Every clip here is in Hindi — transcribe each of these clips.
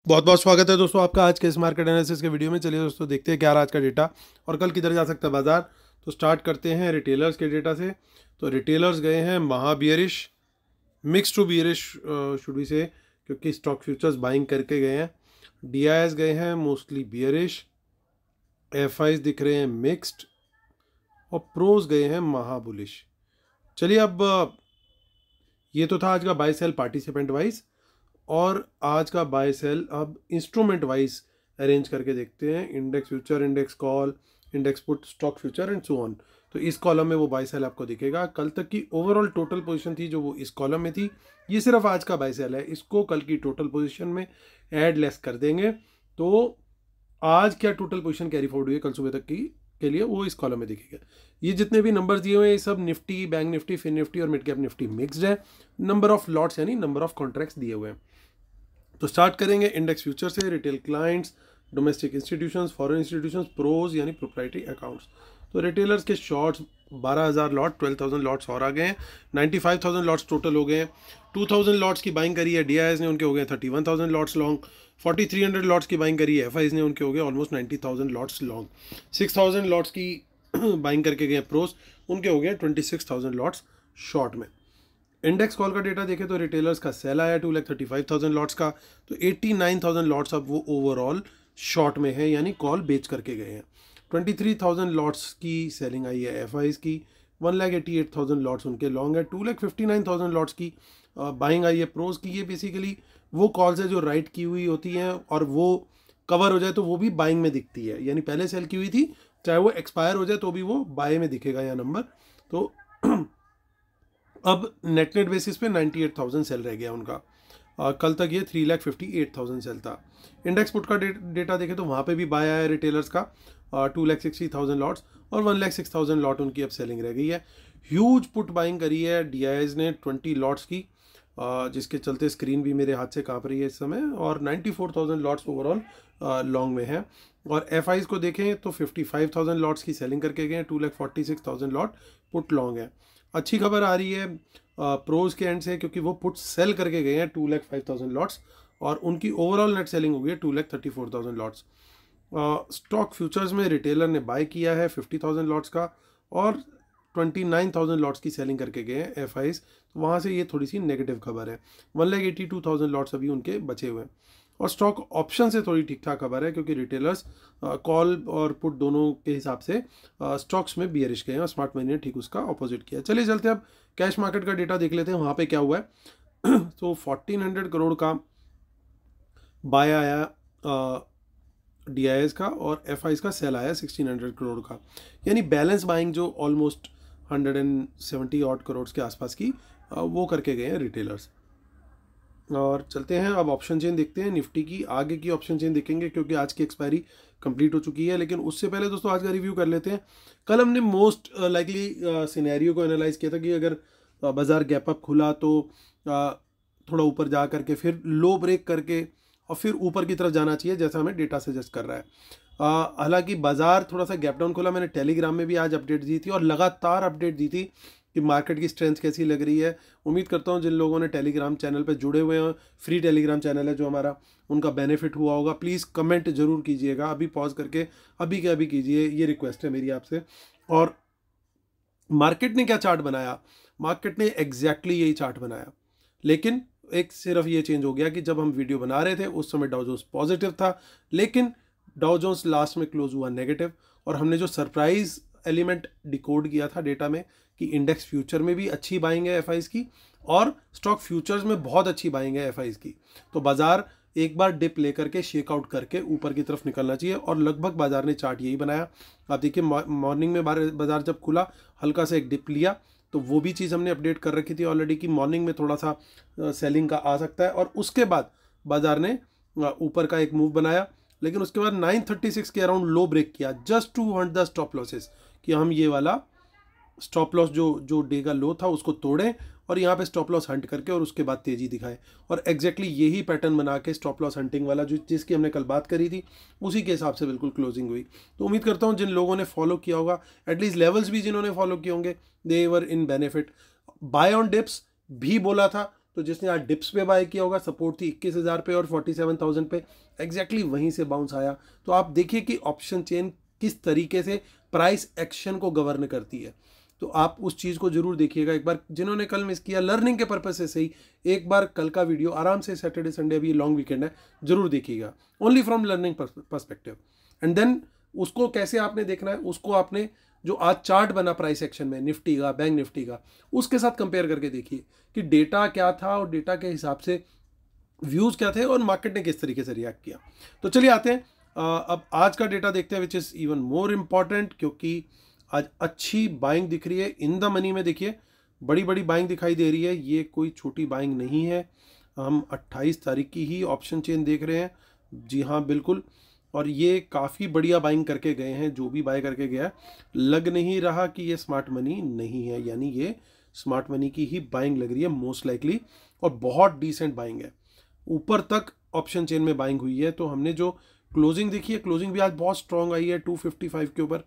बहुत बहुत स्वागत है दोस्तों आपका आज के इस मार्केट एनालिसिस के वीडियो में। चलिए दोस्तों देखते हैं क्या रहा आज का डेटा और कल किधर जा सकता है बाजार। तो स्टार्ट करते हैं रिटेलर्स के डेटा से। तो रिटेलर्स गए हैं महा bearish, mix to bearish should we say, क्योंकि स्टॉक फ्यूचर्स बाइंग करके गए हैं। डीआईएस गए हैं मोस्टली बियरिश, एफआईज दिख रहे हैं मिक्स्ड और प्रोज गए हैं महा बुलिश। चलिए अब ये तो था आज का बाय सेल पार्टिसिपेंट वाइज, और आज का बाय सेल अब इंस्ट्रूमेंट वाइज अरेंज करके देखते हैं। Index future, index call, index put, stock future and so on. तो इस कॉलम में वो बाय सेल आपको दिखेगा। कल तक की ओवरऑल टोटल पोजीशन थी जो वो इस कॉलम में थी, ये सिर्फ आज का बाय सेल है। इसको कल की टोटल पोजीशन में ऐड लेस कर देंगे तो आज क्या टोटल पोजीशन कैरी फॉरवर्ड हुई है कल सुबह तक की के लिए वो इस कॉलम में दिखेगा। ये जितने भी नंबर्स दिए हुए हैं ये सब Nifty, bank Nifty, fin Nifty और मिड कैप निफ्टी मिक्स्ड है। नंबर ऑफ लॉट्स यानी नंबर ऑफ कॉन्ट्रैक्ट्स दिए हुए हैं। तो स्टार्ट करेंगे इंडेक्स फ्यूचर से। Retail clients, domestic institutions, foreign institutions, pros यानी प्रोप्राइटरी अकाउंट्स। तो रिटेलर्स के शॉर्ट्स 12,000 लॉट, 12,000 लॉट्स और आ गए हैं। 95,000 लॉट्स टोटल हो गए हैं। 2,000 लॉट्स की बाइंग करी है डीआईएस ने, उनके हो गए 31,000 लॉट्स लॉन्ग। 4,300 लॉट्स की बाइंग करी है एफआईज ने, उनके हो गए ऑलमोस्ट 90,000 लॉट्स लॉन्ग। 6,000 लॉट्स की बाइंग करके गए प्रोस, उनके हो गए 26,000 लॉट्स शॉर्ट में। इंडेक्स कॉल का डेटा देखें तो रिटेलर्स का सेल आया 2,35,000 लॉट्स का। तो 89,000 लॉट्स अब वो ओवरऑल शॉर्ट में है यानी कॉल बेच करके गए हैं। 23,000 लॉट्स की सेलिंग आई है एफआईज की। 1,88,000 लॉट्स उनके लॉन्ग है। 2,59,000 लॉट्स की बाइंग आई है प्रोज की। ये बेसिकली वो कॉल्स है जो राइट की हुई होती हैं और वो कवर हो जाए तो वो भी बाइंग में दिखती है, यानी पहले सेल की हुई थी चाहे वो एक्सपायर हो जाए तो भी वो बाय में दिखेगा यह नंबर। तो अब नेट बेसिस पे 98,000 सेल रह गया उनका। कल तक ये 3,58,000 सेल था। इंडेक्स पुट का डेटा देखें तो वहाँ पे भी बाय आया रिटेलर्स का 2,60,000 लॉट्स और 1,06,000 लॉट उनकी अब सेलिंग रह गई है। ह्यूज पुट बाइंग करी है डीआईएस ने 20 लॉट्स की, जिसके चलते स्क्रीन भी मेरे हाथ से काँप रही है इस समय। और 94,000 लॉट्स ओवरऑल लॉन्ग में है। और एफआईज को देखें तो 55,000 लॉट्स की सेलिंग करके गए हैं। 2,46,000 लॉट पुट लॉन्ग है। अच्छी खबर आ रही है प्रोज के एंड से, क्योंकि वो पुट सेल करके गए हैं 2,05,000 लॉट्स और उनकी ओवरऑल नेट सेलिंग हो गई है 2,34,000 लॉट्स। स्टॉक फ्यूचर्स में रिटेलर ने बाय किया है 50,000 लॉट्स का और 29,000 लॉट्स की सेलिंग करके गए हैं एफआईज। तो वहाँ से ये थोड़ी सी नेगेटिव खबर है। 1,82,000 लॉट्स अभी उनके बचे हुए हैं। और स्टॉक ऑप्शन से थोड़ी ठीक ठाक खबर है, क्योंकि रिटेलर्स कॉल और पुट दोनों के हिसाब से स्टॉक्स में बियरिश गए हैं और स्मार्ट मनी ने ठीक उसका ऑपोजिट किया। चलिए चलते हैं अब कैश मार्केट का डेटा देख लेते हैं वहाँ पे क्या हुआ है। तो 1,400 करोड़ का बाय आया डीआईएस का और एफआईज का सेल आया 1,600 करोड़ का, यानी बैलेंस बाइंग जो ऑलमोस्ट 170 ऑड करोड़ के आसपास की वो करके गए हैं रिटेलर्स। और चलते हैं अब ऑप्शन चेन देखते हैं। निफ्टी की आगे की ऑप्शन चेन देखेंगे क्योंकि आज की एक्सपायरी कंप्लीट हो चुकी है, लेकिन उससे पहले दोस्तों आज का रिव्यू कर लेते हैं। कल हमने मोस्ट लाइकली सिनेरियो को एनालाइज किया था कि अगर बाजार गैप अप खुला तो थोड़ा ऊपर जा करके फिर लो ब्रेक करके और फिर ऊपर की तरफ जाना चाहिए, जैसा हमें डेटा सजेस्ट कर रहा है। हालांकि बाजार थोड़ा सा गैप डाउन खुला। मैंने टेलीग्राम में भी आज अपडेट दी थी और लगातार अपडेट दी थी कि मार्केट की स्ट्रेंथ कैसी लग रही है। उम्मीद करता हूँ जिन लोगों ने टेलीग्राम चैनल पर जुड़े हुए हैं, फ्री टेलीग्राम चैनल है जो हमारा, उनका बेनिफिट हुआ होगा। प्लीज़ कमेंट जरूर कीजिएगा, अभी पॉज करके अभी के अभी कीजिए, ये रिक्वेस्ट है मेरी आपसे। और मार्केट ने क्या चार्ट बनाया, मार्केट ने एग्जैक्टली यही चार्ट बनाया, लेकिन एक सिर्फ ये चेंज हो गया कि जब हम वीडियो बना रहे थे उस समय डाउ जोन्स पॉजिटिव था, लेकिन डाउ जोन्स लास्ट में क्लोज हुआ नेगेटिव। और हमने जो सरप्राइज एलिमेंट डिकोड किया था डेटा में कि इंडेक्स फ्यूचर में भी अच्छी बाइंग है एफआईज की और स्टॉक फ्यूचर्स में बहुत अच्छी बाइंग है एफआईज की, तो बाजार एक बार डिप लेकर के शेकआउट करके ऊपर की तरफ निकलना चाहिए। और लगभग बाजार ने चार्ट यही बनाया। आप देखिए मॉर्निंग में बाजार जब खुला हल्का सा एक डिप लिया, तो वो भी चीज़ हमने अपडेट कर रखी थी ऑलरेडी कि मॉर्निंग में थोड़ा सा सेलिंग का आ सकता है। और उसके बाद बाजार ने ऊपर का एक मूव बनाया, लेकिन उसके बाद 936 के अराउंड लो ब्रेक किया just to hunt the stop losses, कि हम ये वाला स्टॉप लॉस जो डे का लो था उसको तोड़ें और यहाँ पे स्टॉप लॉस हंट करके और उसके बाद तेजी दिखाएं। और एग्जैक्टली यही पैटर्न बना के स्टॉप लॉस हंटिंग वाला जो जिसकी हमने कल बात करी थी उसी के हिसाब से बिल्कुल क्लोजिंग हुई। तो उम्मीद करता हूँ जिन लोगों ने फॉलो किया होगा, एटलीस्ट लेवल्स भी जिन्होंने फॉलो किए होंगे, दे वर in benefit. Bye on dips भी बोला था तो जिसने आज डिप्स पे बाय किया होगा, सपोर्ट थी 21,000 पे और 47,000 पे, एग्जैक्टली वहीं से बाउंस आया। तो आप देखिए कि ऑप्शन चेन किस तरीके से प्राइस एक्शन को गवर्न करती है। तो आप उस चीज़ को जरूर देखिएगा एक बार, जिन्होंने कल मिस किया लर्निंग के पर्पज से सही, एक बार कल का वीडियो आराम से, सैटरडे संडे अभी लॉन्ग वीकेंड है, जरूर देखिएगा, only from learning perspective. And then उसको कैसे आपने देखना है, उसको आपने जो आज चार्ट बना प्राइस एक्शन में निफ्टी का, बैंक निफ्टी का, उसके साथ कंपेयर करके देखिए कि डेटा क्या था और डेटा के हिसाब से व्यूज़ क्या थे और मार्केट ने किस तरीके से रिएक्ट किया। तो चलिए आते हैं अब आज का डेटा देखते हैं, which is even more important, क्योंकि आज अच्छी बाइंग दिख रही है इन द मनी में। देखिए बड़ी बड़ी बाइंग दिखाई दे रही है, ये कोई छोटी बाइंग नहीं है। हम 28 तारीख की ही ऑप्शन चेन देख रहे हैं, जी हाँ बिल्कुल, और ये काफ़ी बढ़िया बाइंग करके गए हैं। जो भी बाय करके गया लग नहीं रहा कि ये स्मार्ट मनी नहीं है, यानी ये स्मार्ट मनी की ही बाइंग लग रही है मोस्ट लाइकली, और बहुत डिसेंट बाइंग है। ऊपर तक ऑप्शन चेन में बाइंग हुई है। तो हमने जो क्लोजिंग देखी है, क्लोजिंग भी आज बहुत स्ट्रांग आई है 255 के ऊपर।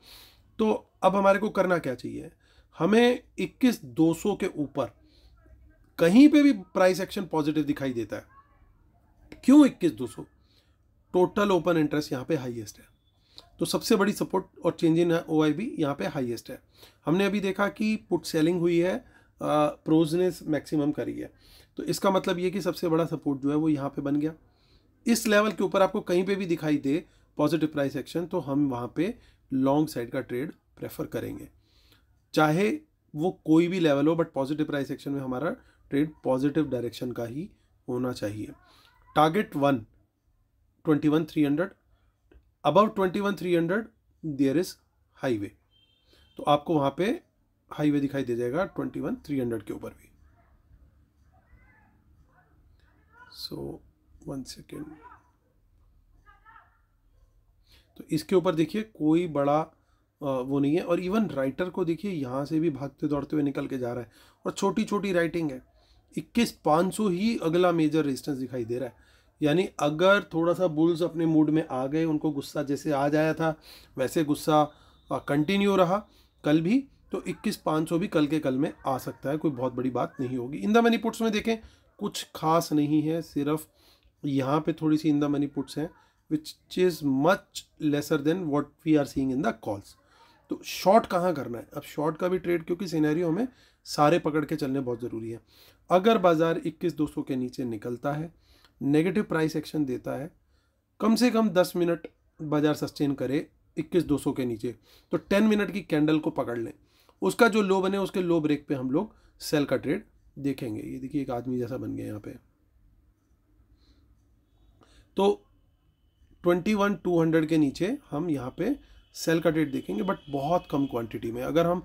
तो अब हमारे को करना क्या चाहिए, हमें 21,200 के ऊपर कहीं पे भी प्राइस एक्शन पॉजिटिव दिखाई देता है। क्यों 21,200? टोटल ओपन इंटरेस्ट यहाँ पे हाईएस्ट है, तो सबसे बड़ी सपोर्ट और चेंज इन OIB यहाँ पे हाईएस्ट है। हमने अभी देखा कि पुट सेलिंग हुई है, प्रोज ने मैक्सिमम करी है, तो इसका मतलब ये कि सबसे बड़ा सपोर्ट जो है वो यहाँ पे बन गया। इस लेवल के ऊपर आपको कहीं पे भी दिखाई दे पॉजिटिव प्राइस एक्शन, तो हम वहाँ पे लॉन्ग साइड का ट्रेड प्रेफर करेंगे, चाहे वो कोई भी लेवल हो, बट पॉजिटिव प्राइस एक्शन में हमारा ट्रेड पॉजिटिव डायरेक्शन का ही होना चाहिए। Target 21,300, above 21,300 there is highway, तो आपको वहाँ पे हाईवे दिखाई दे जाएगा 21,300 के ऊपर भी। सो 1 सेकेंड, तो इसके ऊपर देखिए कोई बड़ा वो नहीं है, और इवन राइटर को देखिए यहाँ से भी भागते दौड़ते हुए निकल के जा रहा है, और छोटी छोटी राइटिंग है। 21,500 ही अगला मेजर रेजिस्टेंस दिखाई दे रहा है, यानी अगर थोड़ा सा बुल्स अपने मूड में आ गए, उनको गुस्सा जैसे आज आया था वैसे गुस्सा कंटिन्यू रहा कल भी, तो 21,500 भी कल के कल में आ सकता है, कोई बहुत बड़ी बात नहीं होगी। इन द मनी पुट्स में देखें कुछ खास नहीं है, सिर्फ यहाँ पे थोड़ी सी इन द मनी पुट्स हैं which is much lesser than what we are seeing in the calls. तो शॉर्ट कहाँ करना है, अब शॉर्ट का भी ट्रेड, क्योंकि सिनेरियो में सारे पकड़ के चलने बहुत ज़रूरी है। अगर बाजार 21,200 के नीचे निकलता है, नेगेटिव प्राइस एक्शन देता है, कम से कम 10 मिनट बाजार सस्टेन करे 21,200 के नीचे, तो 10 मिनट की कैंडल को पकड़ लें, उसका जो लो बने उसके लो ब्रेक पे हम लोग सेल का ट्रेड देखेंगे। ये देखिए एक आदमी जैसा बन गया यहाँ पे। तो 21,200 के नीचे हम यहाँ पे सेल का ट्रेड देखेंगे, बट बहुत कम क्वांटिटी में। अगर हम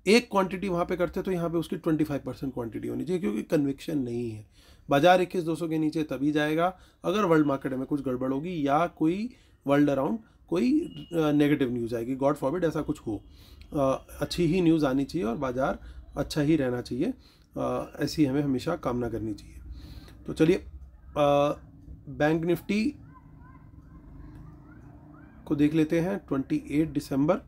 एक क्वांटिटी वहाँ पे करते तो यहाँ पे उसकी 25% क्वांटिटी होनी चाहिए, क्योंकि कन्विक्शन नहीं है। बाजार 21,200 के नीचे तभी जाएगा अगर वर्ल्ड मार्केट में कुछ गड़बड़ होगी या कोई वर्ल्ड अराउंड कोई नेगेटिव न्यूज़ आएगी, गॉड फॉरबिड ऐसा कुछ हो। अच्छी ही न्यूज़ आनी चाहिए और बाजार अच्छा ही रहना चाहिए, ऐसी हमें हमेशा कामना करनी चाहिए। तो चलिए बैंक निफ्टी को देख लेते हैं 28 दिसंबर।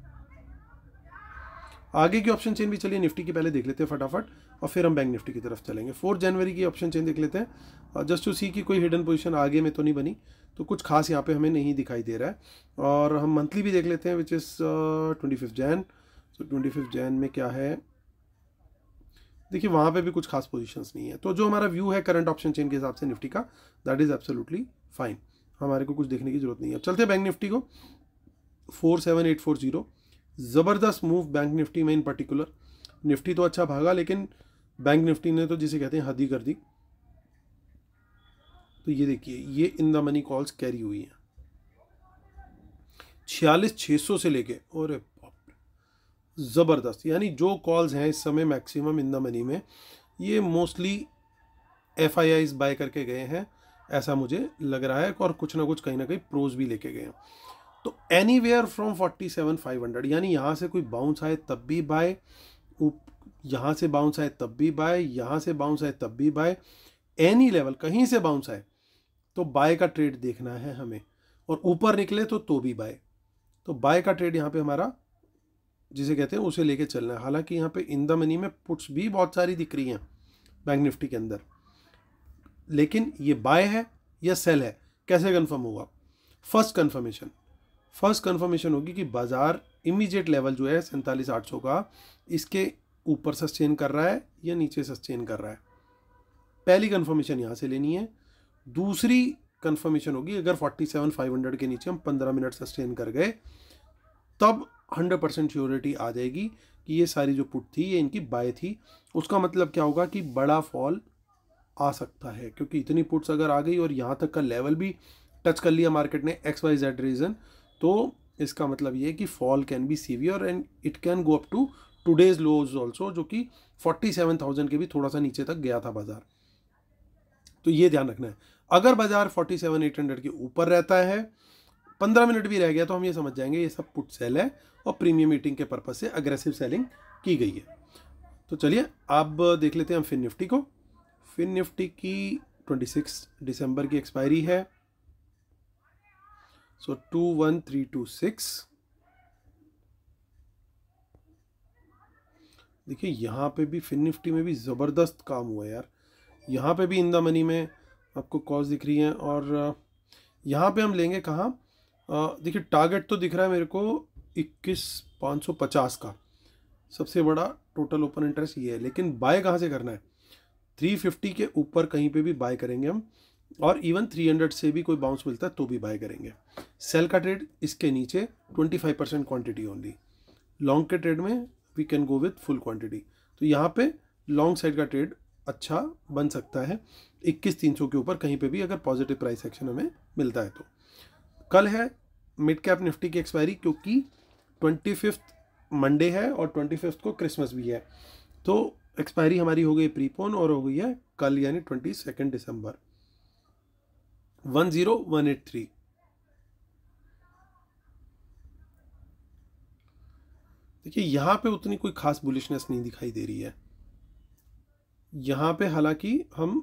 आगे की ऑप्शन चेन भी चलिए निफ्टी की पहले देख लेते हैं फटाफट, और फिर हम बैंक निफ्टी की तरफ चलेंगे। 4 जनवरी की ऑप्शन चेन देख लेते हैं, जस्ट टू सी की कोई हिडन पोजीशन आगे में तो नहीं बनी, तो कुछ खास यहाँ पे हमें नहीं दिखाई दे रहा है। और हम मंथली भी देख लेते हैं विच इज़ 25 जैन। तो 25 जैन में क्या है, देखिए वहाँ पे भी कुछ खास पोजीशंस नहीं है। तो जो हमारा व्यू है करंट ऑप्शन चेन के हिसाब से निफ्टी का, दैट इज़ एब्सोल्युटली फाइन, हमारे को कुछ देखने की जरूरत नहीं है। अब चलते हैं बैंक निफ्टी को। 47840, ज़बरदस्त मूव बैंक निफ्टी में इन पर्टिकुलर। निफ्टी तो अच्छा भागा, लेकिन बैंक निफ्टी ने तो जिसे कहते हैं हद ही कर दी। तो ये देखिए ये इन द मनी कॉल्स कैरी हुई हैं 46,600 से लेके, और ज़बरदस्त, यानी जो कॉल्स हैं इस समय मैक्सिमम इन द मनी में, ये मोस्टली FIIs बाय करके गए हैं, ऐसा मुझे लग रहा है, और कुछ ना कुछ कहीं ना कहीं प्रोज भी लेके गए हैं। तो एनीवेयर फ्रॉम 47,500, यानी यहाँ से कोई बाउंस आए तब भी बाय, यहाँ से बाउंस आए तब भी बाय, यहाँ से बाउंस आए तब भी बाय, एनी लेवल कहीं से बाउंस आए तो बाय का ट्रेड देखना है हमें, और ऊपर निकले तो भी बाय। तो बाय का ट्रेड यहाँ पे हमारा जिसे कहते हैं उसे लेके चलना है। हालांकि यहाँ पे इन द मनी में पुट्स भी बहुत सारी दिख रही हैं बैंक निफ्टी के अंदर, लेकिन ये बाय है या सेल है कैसे कंफर्म होगा? फर्स्ट कंफर्मेशन होगी कि बाजार इमीडिएट लेवल जो है 47,800 का, इसके ऊपर सस्टेन कर रहा है या नीचे सस्टेन कर रहा है। पहली कंफर्मेशन यहाँ से लेनी है। दूसरी कंफर्मेशन होगी अगर 47,500 के नीचे हम 15 मिनट सस्टेन कर गए, तब 100% श्योरिटी आ जाएगी कि ये सारी जो पुट थी ये इनकी बाय थी। उसका मतलब क्या होगा कि बड़ा फॉल आ सकता है, क्योंकि इतनी पुट्स अगर आ गई और यहाँ तक का लेवल भी टच कर लिया मार्केट ने XYZ रीज़न, तो इसका मतलब ये है कि fall can be severe and it can go up to today's lows also, जो कि 47,000 के भी थोड़ा सा नीचे तक गया था बाजार। तो ये ध्यान रखना है। अगर बाजार 47,800 के ऊपर रहता है, 15 मिनट भी रह गया, तो हम ये समझ जाएंगे ये सब पुट सेल है और प्रीमियम मीटिंग के पर्पज से अग्रेसिव सेलिंग की गई है। तो चलिए अब देख लेते हैं हम फिन निफ्टी को। फिन निफ्टी की 26 दिसंबर की एक्सपायरी है, सो 21326। देखिए यहाँ पे भी फिन निफ्टी में भी ज़बरदस्त काम हुआ है यार। यहाँ पे भी इन द मनी में आपको कॉस्ट दिख रही है, और यहाँ पे हम लेंगे कहाँ? देखिए टारगेट तो दिख रहा है मेरे को 21,550 का, सबसे बड़ा टोटल ओपन इंटरेस्ट ये है। लेकिन बाय कहाँ से करना है? 350 के ऊपर कहीं पे भी बाय करेंगे हम, और इवन 300 से भी कोई बाउंस मिलता है तो भी बाय करेंगे। सेल का ट्रेड इसके नीचे 25% क्वांटिटी ओनली। लॉन्ग के ट्रेड में we can go with full quantity. तो यहाँ पे लॉन्ग साइड का ट्रेड अच्छा बन सकता है 21,300 के ऊपर कहीं पे भी, अगर पॉजिटिव प्राइस एक्शन हमें मिलता है तो। कल है मिड कैप निफ्टी की एक्सपायरी, क्योंकि 25 मंडे है और 25 को क्रिसमस भी है, तो एक्सपायरी हमारी हो गई प्रीपोन और हो गई है कल, यानी 22 दिसंबर। 10183। देखिए यहाँ पे उतनी कोई खास बुलिशनेस नहीं दिखाई दे रही है। यहाँ पे हालांकि हम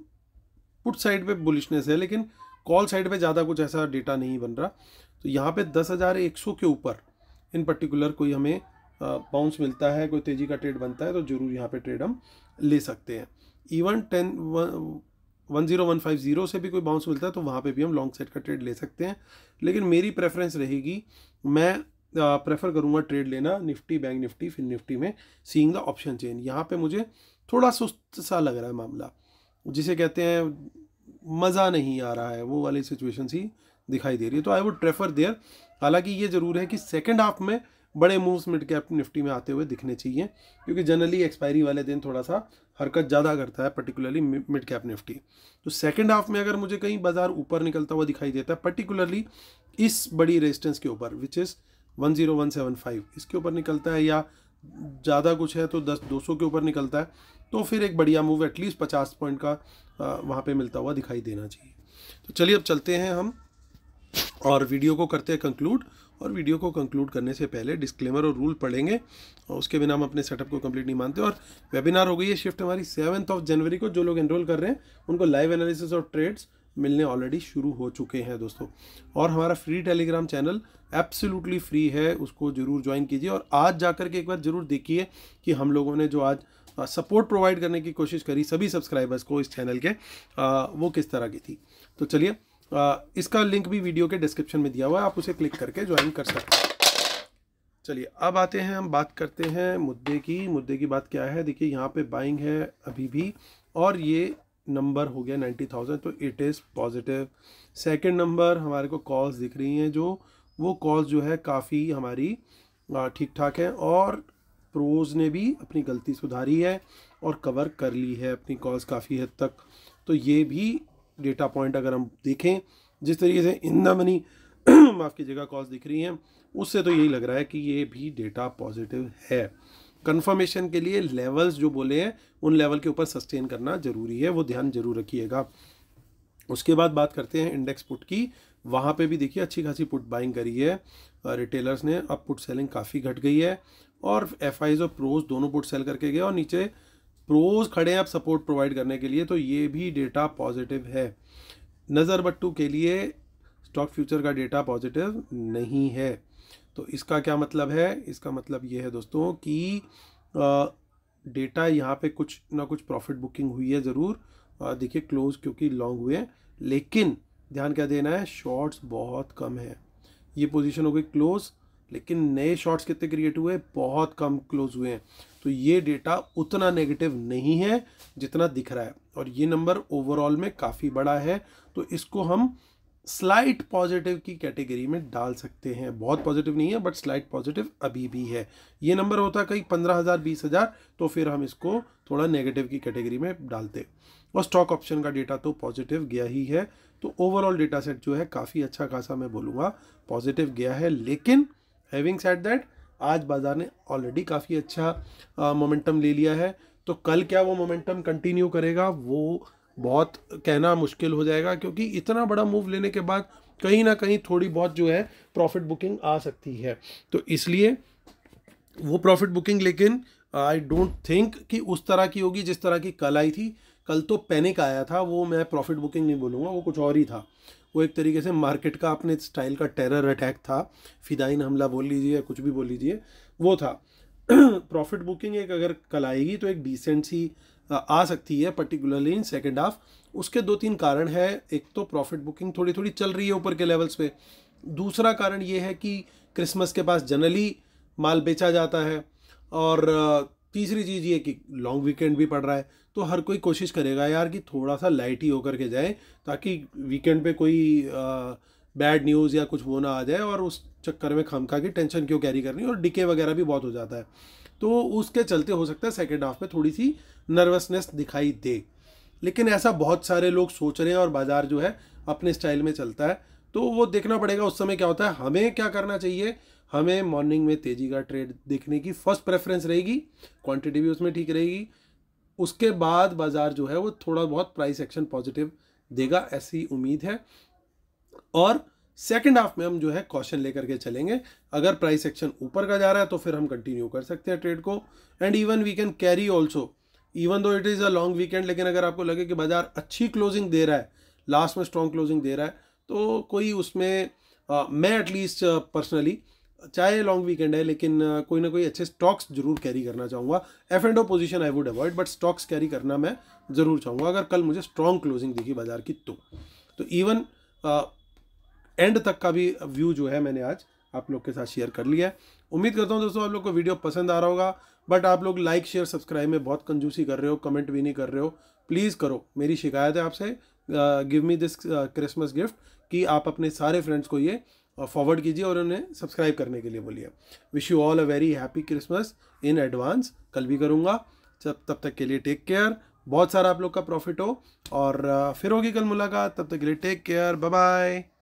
पुट साइड पे बुलिशनेस है, लेकिन कॉल साइड पे ज़्यादा कुछ ऐसा डेटा नहीं बन रहा। तो यहाँ पे 10,100 के ऊपर इन पर्टिकुलर कोई हमें बाउंस मिलता है, कोई तेज़ी का ट्रेड बनता है, तो ज़रूर यहाँ पे ट्रेड हम ले सकते हैं। इवन 10150 से भी कोई बाउंस मिलता है तो वहाँ पे भी हम लॉन्ग साइड का ट्रेड ले सकते हैं। लेकिन मेरी प्रेफरेंस रहेगी, मैं प्रेफर करूँगा ट्रेड लेना Nifty, bank Nifty, fin Nifty में सीइंग द ऑप्शन चेन। यहाँ पे मुझे थोड़ा सुस्त सा लग रहा है मामला, जिसे कहते हैं मज़ा नहीं आ रहा है, वो वाली सिचुएशन सी दिखाई दे रही है। तो आई वुड प्रेफर देयर। हालांकि ये ज़रूर है कि सेकंड हाफ में बड़े मूव्स मिड कैप निफ्टी में आते हुए दिखने चाहिए, क्योंकि जनरली एक्सपायरी वाले दिन थोड़ा सा हरकत ज़्यादा करता है, पर्टिकुलरली मिड कैप निफ्टी। तो सेकंड हाफ में अगर मुझे कहीं बाजार ऊपर निकलता हुआ दिखाई देता है, पर्टिकुलरली इस बड़ी रेजिस्टेंस के ऊपर विच इज़ 10175, इसके ऊपर निकलता है, या ज़्यादा कुछ है तो 200 के ऊपर निकलता है, तो फिर एक बढ़िया मूव एटलीस्ट 50 पॉइंट का वहाँ पे मिलता हुआ दिखाई देना चाहिए। तो चलिए अब चलते हैं हम और वीडियो को करते हैं कंक्लूड। और वीडियो को कंक्लूड करने से पहले डिस्क्लेमर और रूल पढ़ेंगे, और उसके बिना हम अपने सेटअप को कंप्लीट नहीं मानते। और वेबिनार हो गई है शिफ्ट हमारी 7 जनवरी को। जो लोग एनरोल कर रहे हैं उनको लाइव एनालिसिस और ट्रेड्स मिलने ऑलरेडी शुरू हो चुके हैं दोस्तों। और हमारा free Telegram channel absolutely free है, उसको जरूर ज्वाइन कीजिए। और आज जाकर के एक बार जरूर देखिए कि हम लोगों ने जो आज सपोर्ट प्रोवाइड करने की कोशिश करी सभी सब्सक्राइबर्स को इस चैनल के, वो किस तरह की थी। तो चलिए, इसका लिंक भी वीडियो के डिस्क्रिप्शन में दिया हुआ है, आप उसे क्लिक करके ज्वाइन कर सकते हैं। चलिए अब आते हैं, हम बात करते हैं मुद्दे की बात क्या है। देखिए यहाँ पे बाइंग है अभी भी, और ये नंबर हो गया 90,000, तो it is positive. Second number हमारे को कॉल्स दिख रही हैं, जो वो कॉल्स जो है काफ़ी हमारी ठीक ठाक है, और प्रोज ने भी अपनी गलती सुधारी है और कवर कर ली है अपनी कॉल्स काफ़ी हद तक। तो ये भी डेटा पॉइंट अगर हम देखें, जिस तरीके से इन द मनी माफ़ कीजिएगा कॉल्स दिख रही हैं, उससे तो यही लग रहा है कि ये भी डेटा पॉजिटिव है। कंफर्मेशन के लिए लेवल्स जो बोले हैं उन लेवल के ऊपर सस्टेन करना ज़रूरी है, वो ध्यान जरूर रखिएगा। उसके बाद बात करते हैं इंडेक्स पुट की। वहाँ पे भी देखिए अच्छी खासी पुट बाइंग करी है रिटेलर्स ने। अब पुट सेलिंग काफ़ी घट गई है, और एफआईज और प्रोज दोनों पुट सेल करके गए, और नीचे प्रोज खड़े हैं अब सपोर्ट प्रोवाइड करने के लिए, तो ये भी डेटा पॉजिटिव है। नज़र बट्टू के लिए स्टॉक फ्यूचर का डेटा पॉजिटिव नहीं है। तो इसका क्या मतलब है? इसका मतलब ये है दोस्तों कि डेटा यहाँ पे कुछ ना कुछ प्रॉफिट बुकिंग हुई है ज़रूर, देखिए क्लोज क्योंकि लॉन्ग हुए हैं, लेकिन ध्यान क्या देना है, शॉर्ट्स बहुत कम है। ये पोजीशन हो गई क्लोज, लेकिन नए शॉर्ट्स कितने क्रिएट हुए, बहुत कम क्लोज हुए हैं। तो ये डेटा उतना नेगेटिव नहीं है जितना दिख रहा है, और ये नंबर ओवरऑल में काफ़ी बड़ा है, तो इसको हम स्लाइट पॉजिटिव की कैटेगरी में डाल सकते हैं। बहुत पॉजिटिव नहीं है बट स्लाइट पॉजिटिव अभी भी है। ये नंबर होता कहीं 15,000 20,000 तो फिर हम इसको थोड़ा नेगेटिव की कैटेगरी में डालते। और स्टॉक ऑप्शन का डेटा तो पॉजिटिव गया ही है, तो ओवरऑल डेटा सेट जो है काफ़ी अच्छा खासा मैं बोलूँगा पॉजिटिव गया है। लेकिन हैविंग सेड दैट, आज बाजार ने ऑलरेडी काफ़ी अच्छा मोमेंटम ले लिया है, तो कल क्या वो मोमेंटम कंटिन्यू करेगा वो बहुत कहना मुश्किल हो जाएगा, क्योंकि इतना बड़ा मूव लेने के बाद कहीं ना कहीं थोड़ी बहुत जो है प्रॉफिट बुकिंग आ सकती है। तो इसलिए वो प्रॉफिट बुकिंग, लेकिन आई डोंट थिंक कि उस तरह की होगी जिस तरह की कल आई थी। कल तो पैनिक आया था, वो मैं प्रॉफिट बुकिंग नहीं बोलूँगा, वो कुछ और ही था। वो एक तरीके से मार्केट का अपने स्टाइल का टेरर अटैक था, फिदाइन हमला बोल लीजिए या कुछ भी बोल लीजिए, वो था। प्रॉफिट बुकिंग एक अगर कल आएगी तो एक डिसेंट सी आ सकती है, पर्टिकुलरली इन सेकेंड हाफ। उसके 2-3 कारण है। एक तो प्रॉफिट बुकिंग थोड़ी थोड़ी चल रही है ऊपर के लेवल्स पे। दूसरा कारण ये है कि क्रिसमस के पास जनरली माल बेचा जाता है, और तीसरी चीज़ ये कि लॉन्ग वीकेंड भी पड़ रहा है, तो हर कोई कोशिश करेगा यार कि थोड़ा सा लाइट ही होकर के जाए, ताकि वीकेंड पे कोई बैड न्यूज़ या कुछ वो ना आ जाए, और उस चक्कर में खामखा की टेंशन क्यों कैरी करनी, और डिके वगैरह भी बहुत हो जाता है। तो उसके चलते हो सकता है सेकेंड हाफ में थोड़ी सी नर्वसनेस दिखाई दे। लेकिन ऐसा बहुत सारे लोग सोच रहे हैं, और बाजार जो है अपने स्टाइल में चलता है, तो वो देखना पड़ेगा उस समय क्या होता है। हमें क्या करना चाहिए, हमें मॉर्निंग में तेजी का ट्रेड देखने की फर्स्ट प्रेफरेंस रहेगी, क्वांटिटी भी उसमें ठीक रहेगी। उसके बाद बाजार जो है वो थोड़ा बहुत प्राइस एक्शन पॉजिटिव देगा, ऐसी उम्मीद है। और सेकंड हाफ में हम जो है कॉशन लेकर के चलेंगे। अगर प्राइस एक्शन ऊपर का जा रहा है तो फिर हम कंटिन्यू कर सकते हैं ट्रेड को, and even we can carry also, even though it is a long weekend. लेकिन अगर आपको लगे कि बाजार अच्छी क्लोजिंग दे रहा है, लास्ट में स्ट्रॉन्ग क्लोजिंग दे रहा है, तो कोई उसमें मैं एटलीस्ट पर्सनली, चाहे लॉन्ग वीकेंड है लेकिन कोई ना कोई अच्छे स्टॉक्स जरूर कैरी करना चाहूँगा। F and O position I would avoid, but stocks carry करना मैं ज़रूर चाहूँगा अगर कल मुझे स्ट्रॉन्ग क्लोजिंग दिखी बाजार की तो इवन एंड तक का भी व्यू जो है मैंने आज आप लोग के साथ शेयर कर लिया है। उम्मीद करता हूँ दोस्तों आप लोग को वीडियो पसंद आ रहा होगा, बट आप लोग लाइक शेयर सब्सक्राइब में बहुत कंजूसी कर रहे हो, कमेंट भी नहीं कर रहे हो। प्लीज़ करो, मेरी शिकायत है आपसे, give me this Christmas gift कि आप अपने सारे फ्रेंड्स को ये फॉरवर्ड कीजिए और उन्हें सब्सक्राइब करने के लिए बोलिए। Wish you all a very happy Christmas in advance. कल भी करूँगा, तब तक के लिए टेक केयर, बहुत सारा आप लोग का प्रॉफिट हो, और फिर होगी कल मुलाकात। तब तक के लिए टेक केयर, बाय बाय।